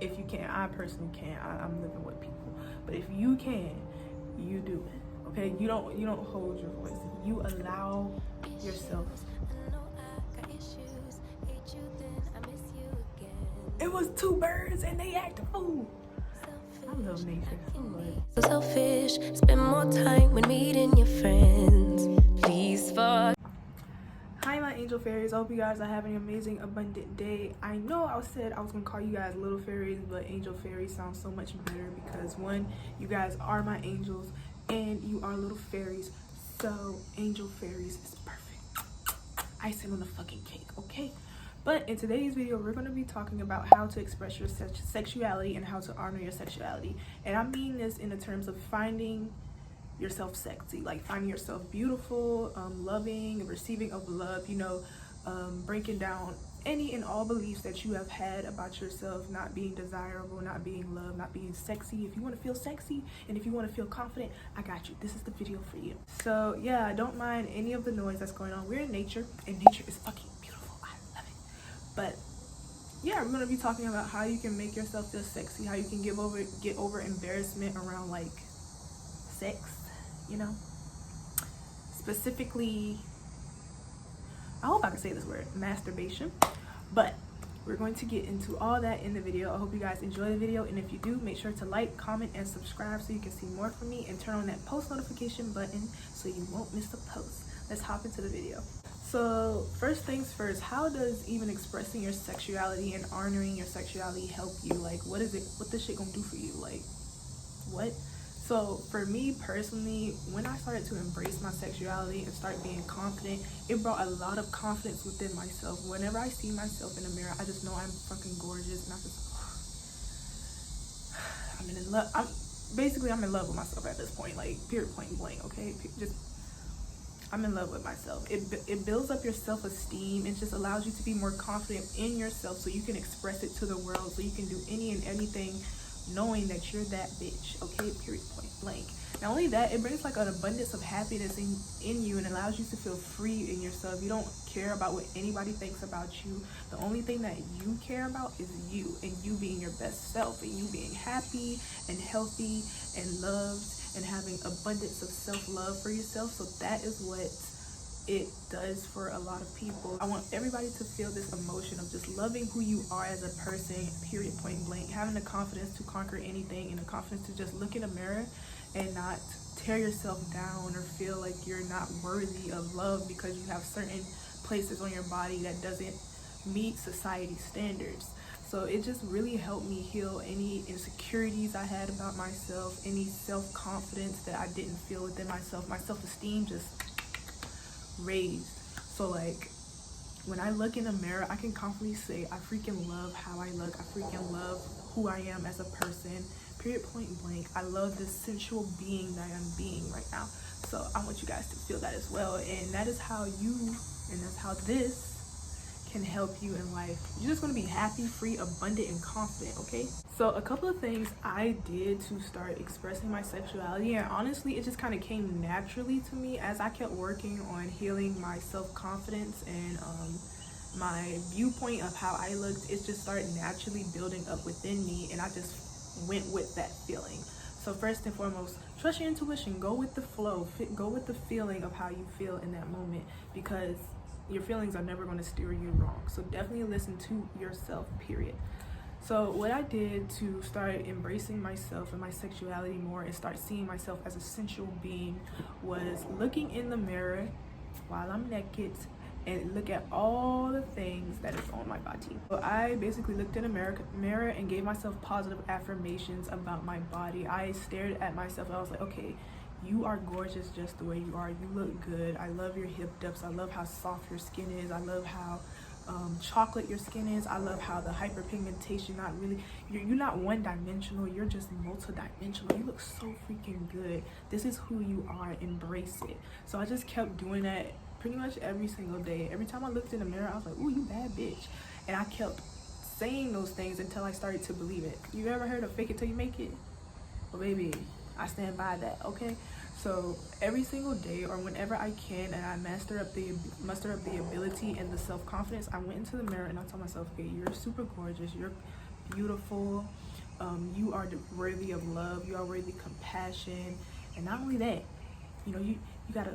If you can, I personally can't. I'm living with people, but if you can, you do it. Okay, you don't hold your voice. You allow yourself. It was two birds and they act a fool. I love nature. So selfish. Spend more time when meeting your friends. Please fuck. Hi, my angel fairies. I hope you guys are having an amazing, abundant day. I know I said I was gonna call you guys little fairies, but angel fairies sounds so much better because one, you guys are my angels, and you are little fairies. So angel fairies is perfect. Icing on the fucking cake, okay? But in today's video, we're going to be talking about how to express your sexuality and how to honor your sexuality. And I mean this in the terms of finding yourself sexy, like finding yourself beautiful, loving, receiving of love, breaking down any and all beliefs that you have had about yourself, not being desirable, not being loved, not being sexy. If you want to feel sexy and if you want to feel confident, I got you. This is the video for you. So yeah, don't mind any of the noise that's going on. We're in nature, and nature is fucking beautiful. I love it. But yeah, we're gonna be talking about how you can make yourself feel sexy, how you can get over embarrassment around like sex, specifically, I hope I can say this word, masturbation. But we're going to get into all that in the video. I hope you guys enjoy the video, and if you do, make sure to like, comment, and subscribe so you can see more from me, and turn on that post notification button so you won't miss the post. Let's hop into the video. So first things first, how does even expressing your sexuality and honoring your sexuality help you? Like, what this shit gonna do for you? Like, what? So for me personally, when I started to embrace my sexuality and start being confident, it brought a lot of confidence within myself. Whenever I see myself in the mirror, I just know I'm fucking gorgeous, and I'm in love. I'm in love with myself at this point, like period, point blank. Okay, I'm in love with myself. It builds up your self-esteem. It just allows you to be more confident in yourself so you can express it to the world, so you can do any and anything knowing that you're that bitch. Okay, period, point blank. Not only that, it brings like an abundance of happiness in you and allows you to feel free in yourself. You don't care about what anybody thinks about you. The only thing that you care about is you, and you being your best self, and you being happy and healthy and loved and having abundance of self-love for yourself. So that is what it does for a lot of people. I want everybody to feel this emotion of just loving who you are as a person, period, point blank, having the confidence to conquer anything, and the confidence to just look in a mirror and not tear yourself down or feel like you're not worthy of love because you have certain places on your body that doesn't meet society standards. So it just really helped me heal any insecurities I had about myself, any self-confidence that I didn't feel within myself. My self-esteem just raised. So like when I look in the mirror, I can confidently say I freaking love how I look. I freaking love who I am as a person, period, point blank. I love this sensual being that I'm being right now. So I want you guys to feel that as well, and that's how this can help you in life. You're just going to be happy, free, abundant, and confident. Okay, so a couple of things I did to start expressing my sexuality, and honestly it just kind of came naturally to me as I kept working on healing my self-confidence and my viewpoint of how I looked. It just started naturally building up within me, and I just went with that feeling. So first and foremost, trust your intuition, go with the flow, go with the feeling of how you feel in that moment, because your feelings are never going to steer you wrong. So definitely listen to yourself, period. So what I did to start embracing myself and my sexuality more and start seeing myself as a sensual being was looking in the mirror while I'm naked and look at all the things that is on my body. So I basically looked in a mirror and gave myself positive affirmations about my body. I stared at myself and I was like, okay, you are gorgeous just the way you are. You look good. I love your hip dips. I love how soft your skin is. I love how chocolate your skin is. I love how the hyperpigmentation, you're not one-dimensional, you're just multi-dimensional. You look so freaking good. This is who you are. Embrace it. So I just kept doing that pretty much every single day. Every time I looked in the mirror, I was like, ooh, you bad bitch. And I kept saying those things until I started to believe it. You ever heard of fake it till you make it? Well, baby, I stand by that. Okay, so every single day or whenever I can and I muster up the ability and the self-confidence, I went into the mirror and I told myself, okay, you're super gorgeous, you're beautiful. You are worthy of love. You are worthy of compassion. And not only that, you know, you gotta,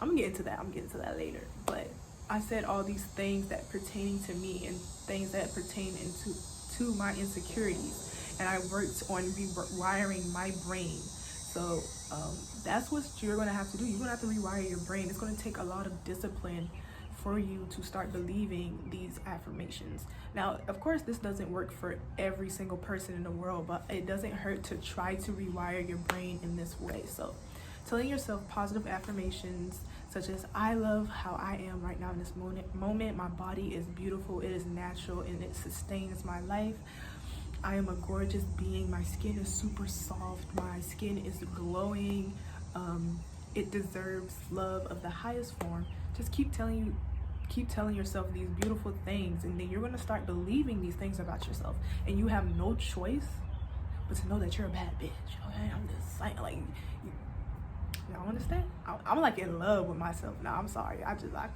I'm gonna get into that later. But I said all these things that pertaining to me and things that pertain to my insecurities. And I worked on rewiring my brain. So that's what you're gonna have to do. You're gonna have to rewire your brain. It's gonna take a lot of discipline for you to start believing these affirmations. Now, of course, this doesn't work for every single person in the world, but it doesn't hurt to try to rewire your brain in this way. So telling yourself positive affirmations such as, I love how I am right now in this moment. My body is beautiful, it is natural, and it sustains my life. I am a gorgeous being. My skin is super soft. My skin is glowing. It deserves love of the highest form. Just keep telling yourself these beautiful things, and then you're going to start believing these things about yourself, and you have no choice but to know that you're a bad bitch. Okay, I'm just saying, like, y'all understand? I'm like in love with myself now. I'm sorry, I just like,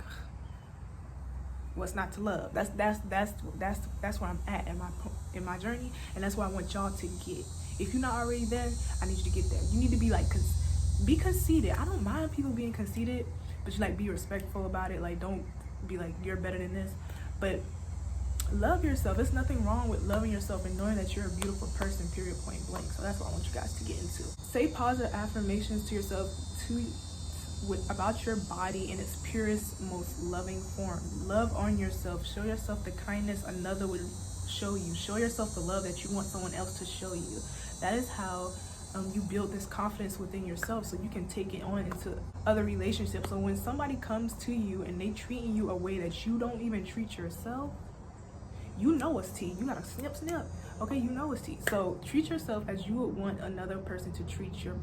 what's not to love? That's where I'm at in my journey, and that's where I want y'all to get. If you're not already there, I need you to get there. You need to be like, be conceited. I don't mind people being conceited, but you like be respectful about it. Like, don't be like you're better than this, but love yourself. There's nothing wrong with loving yourself and knowing that you're a beautiful person, period, point blank. So that's what I want you guys to get into. Say positive affirmations to yourself about your body in its purest, most loving form. Love on yourself. Show yourself the kindness another would show you. Show yourself the love that you want someone else to show you. That is how you build this confidence within yourself, so you can take it on into other relationships. So when somebody comes to you and they treating you a way that you don't even treat yourself, you know it's tea. You gotta snip. Okay, you know it's tea. So treat yourself as you would want another person to treat your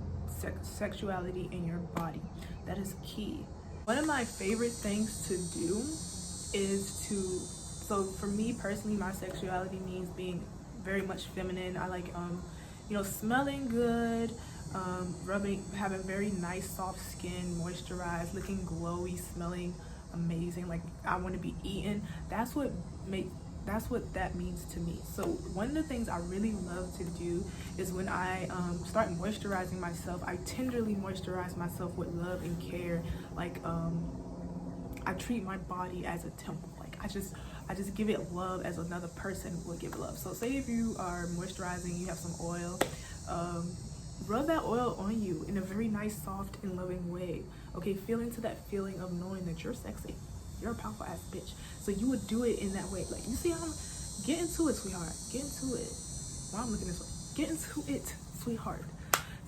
sexuality in your body. That is key. One of my favorite things to do is so for me personally, my sexuality means being very much feminine. I like smelling good, having very nice soft skin, moisturized, looking glowy, smelling amazing, like I want to be eaten. That's what that means to me. So one of the things I really love to do is when I start moisturizing myself, I tenderly moisturize myself with love and care. Like I treat my body as a temple. Like I just give it love as another person would give love. So say if you are moisturizing, you have some oil, rub that oil on you in a very nice, soft, and loving way. Okay, feel into that feeling of knowing that you're sexy. You're a powerful ass bitch. So you would do it in that way. Like, you see how get into it, sweetheart. Get into it. Why I'm looking this way. Get into it, sweetheart.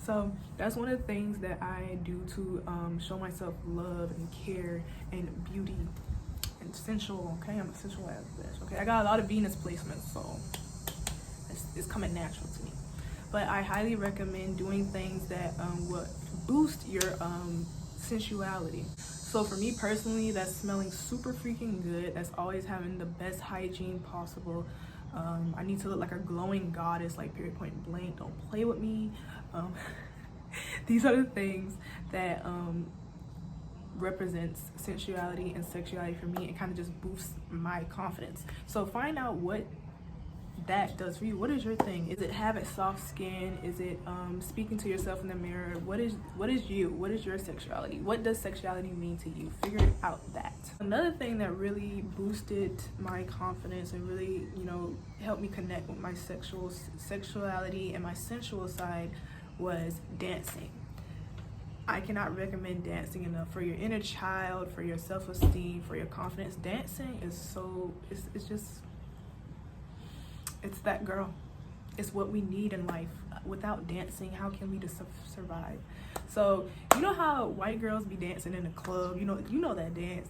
So that's one of the things that I do to show myself love and care and beauty and sensual. Okay, I'm a sensual ass bitch. Okay, I got a lot of Venus placements, so it's coming natural to me. But I highly recommend doing things that would boost your sensuality. So for me personally, that's smelling super freaking good. That's always having the best hygiene possible. I need to look like a glowing goddess, like period, point blank. Don't play with me. These are the things that represents sensuality and sexuality for me, and kind of just boosts my confidence. So find out what that does for you. What is your thing? Is it having soft skin? Is it speaking to yourself in the mirror? What is you? What is your sexuality? What does sexuality mean to you? Figure out that. Another thing that really boosted my confidence and really, helped me connect with my sexuality and my sensual side was dancing. I cannot recommend dancing enough for your inner child, for your self-esteem, for your confidence. Dancing is it's that girl. It's what we need in life. Without dancing, how can we just survive? So you know how white girls be dancing in a club? You know that dance.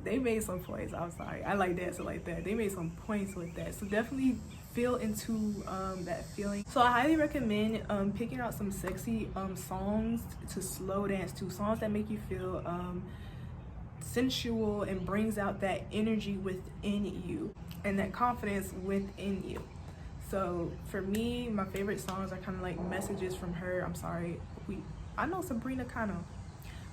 They made some points. I'm sorry. I like dancing like that. They made some points with that. So definitely feel into that feeling. So I highly recommend picking out some sexy songs to slow dance to. Songs that make you feel sensual and brings out that energy within you and that confidence within you. So for me, my favorite songs are kind of like messages from her. I'm sorry, I know Sabrina kind of,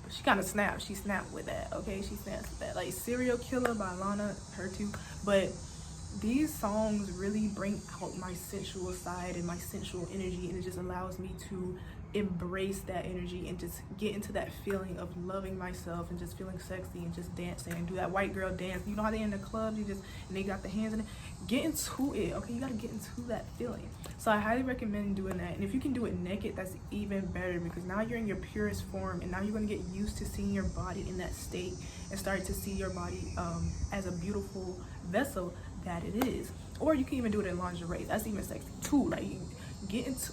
but she kind of snapped. She snapped with that. Okay, she snaps with that. Like Serial Killer by Lana, her too. But these songs really bring out my sensual side and my sensual energy, and it just allows me to embrace that energy and just get into that feeling of loving myself and just feeling sexy and just dancing and do that white girl dance. You know how they in the club, and they got the hands in it. Get into it, okay? You gotta get into that feeling. So I highly recommend doing that. And if you can do it naked, that's even better, because now you're in your purest form, and now you're gonna get used to seeing your body in that state and start to see your body as a beautiful vessel that it is. Or you can even do it in lingerie. That's even sexy too. Like, you get into,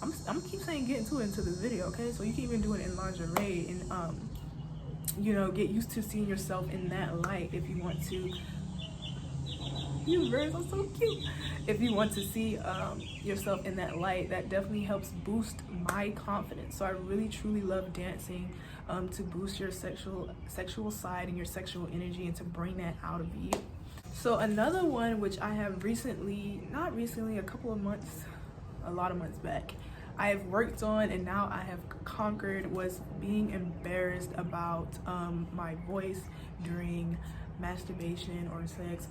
I'm keep saying get into it into the video, okay? So you can even do it in lingerie and you know, get used to seeing yourself in that light if you want to. You birds are so cute. If you want to see yourself in that light, that definitely helps boost my confidence. So I really truly love dancing to boost your sexual side and your sexual energy, and to bring that out of you. So another one, which I have not recently, a couple of months, a lot of months back, I have worked on and now I have conquered, was being embarrassed about my voice during masturbation or sex,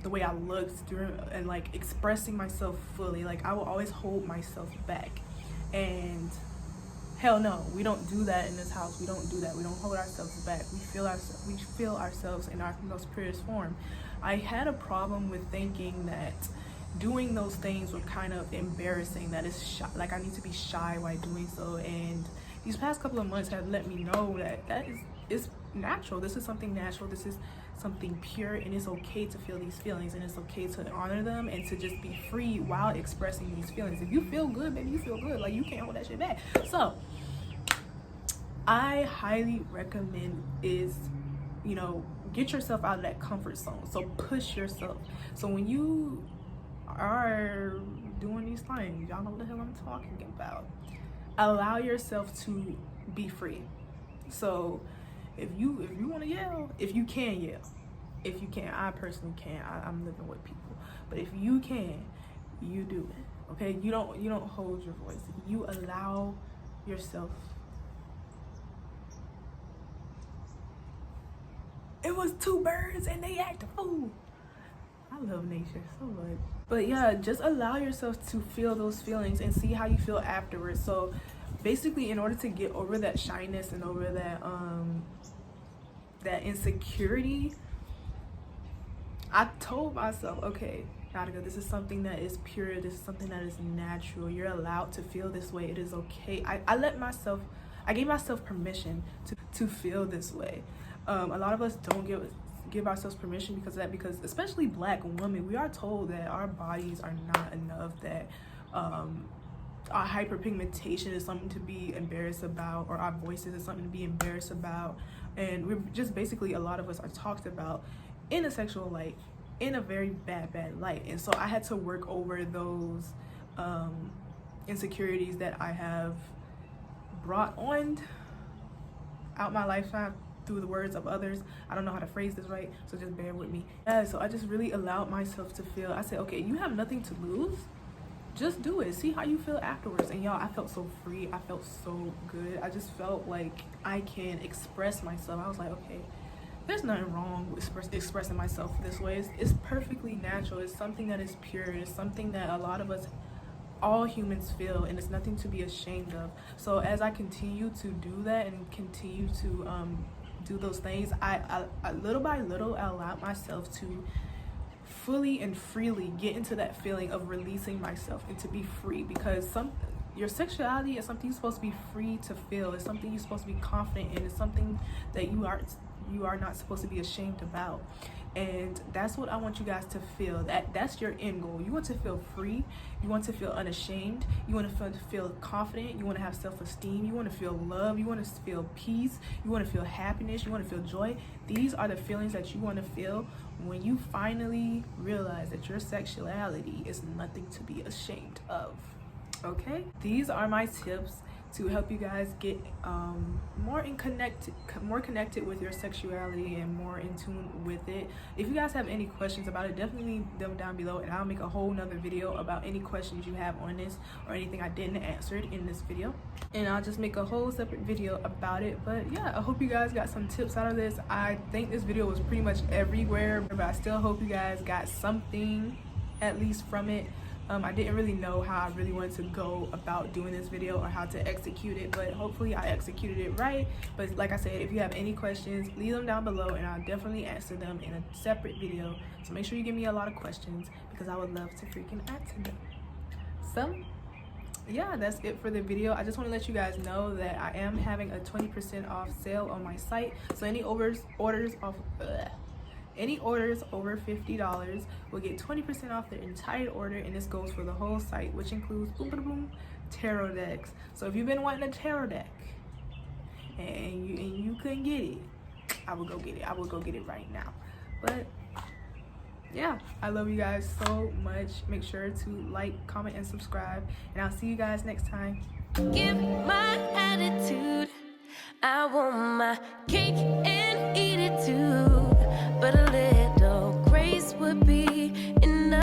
the way I looked during, and like expressing myself fully. Like, I will always hold myself back, and hell no, we don't do that in this house. We don't do that. We don't hold ourselves back. We feel ourselves in our most purest form. I had a problem with thinking that doing those things were kind of embarrassing, that is shy, like I need to be shy while doing so. And these past couple of months have let me know that is natural. This is something natural. This is something pure, and it's okay to feel these feelings, and it's okay to honor them and to just be free while expressing these feelings. If you feel good, baby, you feel good. Like, you can't hold that shit back. So I highly recommend is, you know, get yourself out of that comfort zone. So push yourself. So when you are doing these things, y'all know what the hell I'm talking about, allow yourself to be free. So if you want to yell, if you can yell, if you can, I personally can't. I'm living with people, but if you can, you do it. Okay, you don't hold your voice. You allow yourself. It was two birds and they act a fool. I love nature so much. But yeah, just allow yourself to feel those feelings and see how you feel afterwards. So basically, in order to get over that shyness and over that insecurity, I told myself, okay, Natica, this is something that is pure. This is something that is natural. You're allowed to feel this way. It is okay. I gave myself permission to feel this way. A lot of us don't give ourselves permission because of that, because especially Black women, we are told that our bodies are not enough, that our hyperpigmentation is something to be embarrassed about, or our voices is something to be embarrassed about. And we're just basically, a lot of us are talked about in a sexual light, in a very bad light. And so I had to work over those insecurities that I have brought on out my lifetime through the words of others. I don't know how to phrase this right, so just bear with me. Yeah, so I just really allowed myself to feel. I said, okay, you have nothing to lose. Just do it. See how you feel afterwards. And y'all, I felt so free. I felt so good. I just felt like I can express myself. I was like, okay, there's nothing wrong with expressing myself this way. It's perfectly natural. It's something that is pure. It's something that a lot of us, all humans, feel, and it's nothing to be ashamed of. So as I continue to do that and continue to do those things, I little by little, I allowed myself to fully and freely get into that feeling of releasing myself and to be free, because your sexuality is something you're supposed to be free to feel. It's something you're supposed to be confident in. It's something that you are not supposed to be ashamed about. And that's what I want you guys to feel. That's your end goal. You want to feel free. You want to feel unashamed. You want to feel confident. You want to have self-esteem. You want to feel love. You want to feel peace. You want to feel happiness. You want to feel joy. These are the feelings that you want to feel when you finally realize that your sexuality is nothing to be ashamed of. Okay? These are my tips to help you guys get more connected with your sexuality and more in tune with it. If you guys have any questions about it, definitely leave them down below, and I'll make a whole nother video about any questions you have on this or anything I didn't answer in this video, and I'll just make a whole separate video about it. But yeah, I hope you guys got some tips out of this. I think this video was pretty much everywhere, but I still hope you guys got something at least from it. I didn't really know how I really wanted to go about doing this video or how to execute it, but hopefully I executed it right. But like I said, if you have any questions, leave them down below and I'll definitely answer them in a separate video. So make sure you give me a lot of questions because I would love to freaking answer them. So yeah, that's it for the video. I just want to let you guys know that I am having a 20% off sale on my site. So any orders over $50 will get 20% off their entire order, and this goes for the whole site, which includes tarot decks. So if you've been wanting a tarot deck and you couldn't get it, I would go get it. I would go get it right now. But yeah, I love you guys so much. Make sure to like, comment, and subscribe, and I'll see you guys next time. Give my attitude, I want my cake and eat it too, but a little grace would be